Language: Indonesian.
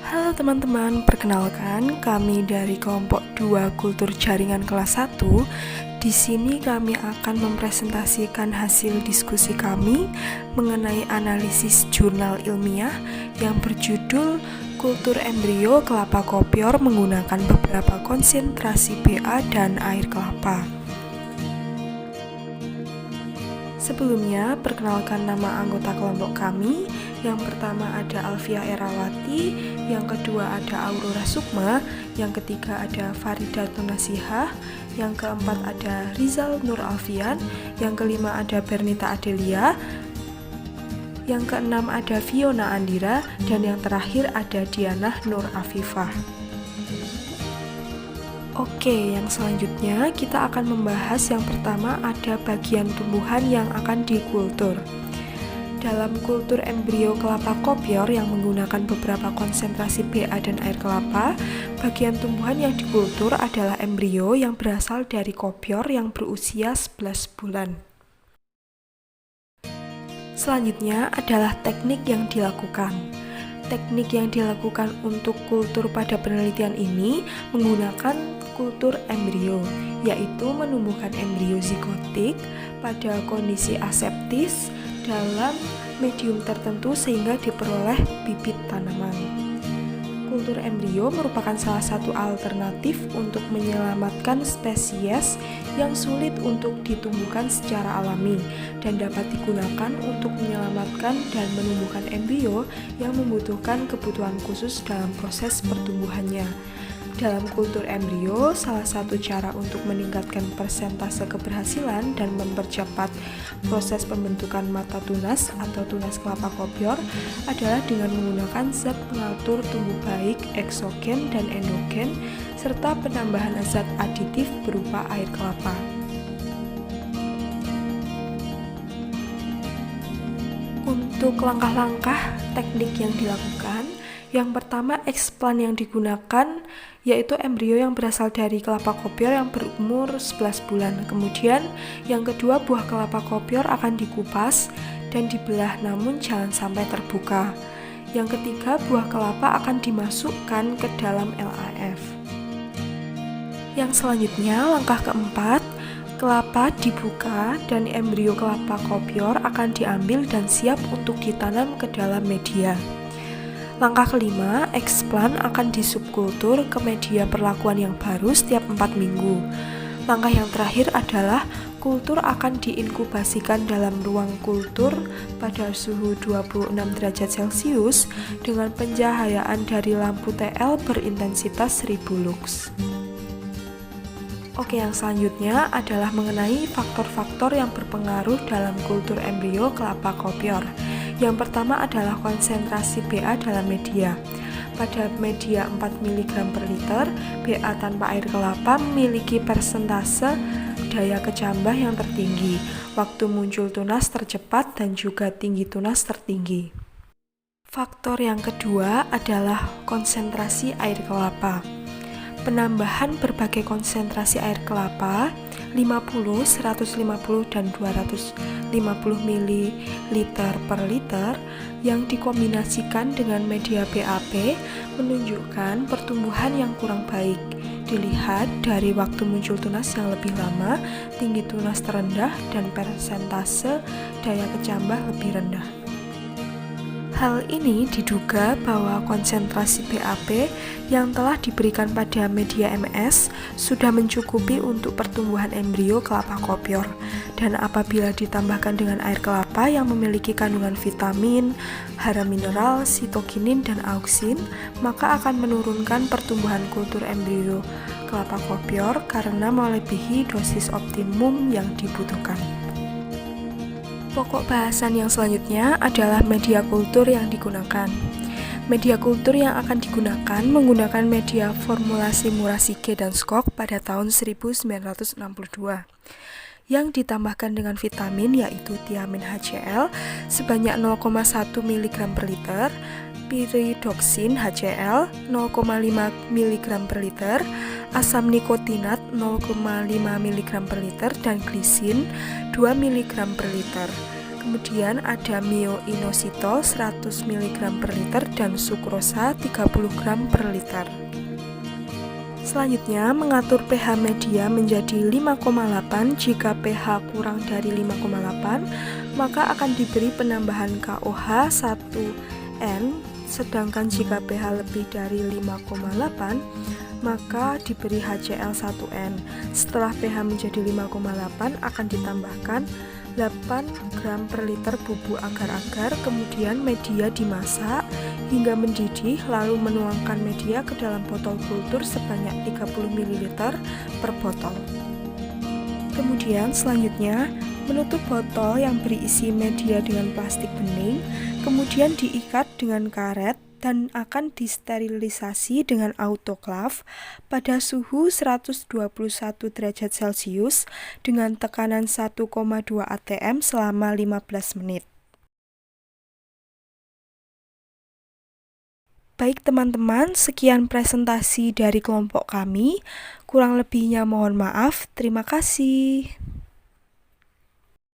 Halo teman-teman, perkenalkan kami dari kelompok 2 Kultur Jaringan kelas 1. Di sini kami akan mempresentasikan hasil diskusi kami mengenai analisis jurnal ilmiah yang berjudul Kultur embrio kelapa kopior menggunakan beberapa konsentrasi BA dan air kelapa. Sebelumnya, perkenalkan nama anggota kelompok kami. Yang pertama ada Alfia Erawati, yang kedua ada Aurora Sukma, yang ketiga ada Farida Tunasihah, yang keempat ada Rizal Nur Alfian, yang kelima ada Bernita Adelia, yang keenam ada Fiona Andira, dan yang terakhir ada Diana Nur Afifah. Oke, yang selanjutnya kita akan membahas yang pertama ada bagian tumbuhan yang akan dikultur. Dalam kultur embrio kelapa kopior yang menggunakan beberapa konsentrasi BA dan air kelapa, bagian tumbuhan yang dikultur adalah embrio yang berasal dari kopior yang berusia 11 bulan. Selanjutnya adalah teknik yang dilakukan. Teknik yang dilakukan untuk kultur pada penelitian ini menggunakan kultur embrio, yaitu menumbuhkan embrio zigotik pada kondisi aseptis dalam medium tertentu sehingga diperoleh bibit tanaman. Kultur embrio merupakan salah satu alternatif untuk menyelamatkan spesies yang sulit untuk ditumbuhkan secara alami dan dapat digunakan untuk menyelamatkan dan menumbuhkan embrio yang membutuhkan kebutuhan khusus dalam proses pertumbuhannya. Dalam kultur embrio, salah satu cara untuk meningkatkan persentase keberhasilan dan mempercepat proses pembentukan mata tunas atau tunas kelapa kopior adalah dengan menggunakan zat pengatur tumbuh baik eksogen dan endogen serta penambahan zat aditif berupa air kelapa. Untuk langkah-langkah teknik yang dilakukan, yang pertama, eksplan yang digunakan yaitu embrio yang berasal dari kelapa kopior yang berumur 11 bulan. Kemudian, yang kedua, buah kelapa kopior akan dikupas dan dibelah namun jangan sampai terbuka. Yang ketiga, buah kelapa akan dimasukkan ke dalam LAF. Yang selanjutnya, langkah keempat, kelapa dibuka dan embrio kelapa kopior akan diambil dan siap untuk ditanam ke dalam media. Langkah kelima, eksplan akan disubkultur ke media perlakuan yang baru setiap 4 minggu. Langkah yang terakhir adalah kultur akan diinkubasikan dalam ruang kultur pada suhu 26 derajat Celcius dengan pencahayaan dari lampu TL berintensitas 1000 lux. Oke, yang selanjutnya adalah mengenai faktor-faktor yang berpengaruh dalam kultur embrio kelapa kopior. Yang pertama adalah konsentrasi BA dalam media. Pada media 4 mg per liter, BA tanpa air kelapa memiliki persentase daya kecambah yang tertinggi, waktu muncul tunas tercepat, dan juga tinggi tunas tertinggi. Faktor yang kedua adalah konsentrasi air kelapa. Penambahan berbagai konsentrasi air kelapa 50, 150, dan 250 ml per liter yang dikombinasikan dengan media BAP menunjukkan pertumbuhan yang kurang baik. Dilihat dari waktu muncul tunas yang lebih lama, tinggi tunas terendah, dan persentase daya kecambah lebih rendah. Hal ini diduga bahwa konsentrasi BAP yang telah diberikan pada media MS sudah mencukupi untuk pertumbuhan embrio kelapa kopior, dan apabila ditambahkan dengan air kelapa yang memiliki kandungan vitamin, hara mineral, sitokinin, dan auksin, maka akan menurunkan pertumbuhan kultur embrio kelapa kopior karena melebihi dosis optimum yang dibutuhkan. Pokok bahasan yang selanjutnya adalah media kultur yang digunakan. Media kultur yang akan digunakan menggunakan media formulasi Murasige dan Skok pada tahun 1962 yang ditambahkan dengan vitamin yaitu thiamin HCl sebanyak 0,1 mg per liter, pyridoxine HCl 0,5 mg per liter, asam nikotinat 0,5 mg per liter, dan glisin 2 mg per liter. Kemudian ada myo-inositol 100 mg per liter dan sukrosa 30 gram per liter. Selanjutnya, mengatur pH media menjadi 5,8. Jika pH kurang dari 5,8, maka akan diberi penambahan KOH 1N, sedangkan jika pH lebih dari 5,8, maka diberi HCl 1N. Setelah pH menjadi 5,8, akan ditambahkan 8 gram per liter bubuk agar-agar, kemudian media dimasak hingga mendidih, lalu menuangkan media ke dalam botol kultur sebanyak 30 ml per botol. Kemudian selanjutnya, menutup botol yang berisi media dengan plastik bening, kemudian diikat dengan karet dan akan disterilisasi dengan autoklaf pada suhu 121 derajat Celcius dengan tekanan 1,2 atm selama 15 menit. Baik teman-teman, sekian presentasi dari kelompok kami. Kurang lebihnya mohon maaf. Terima kasih.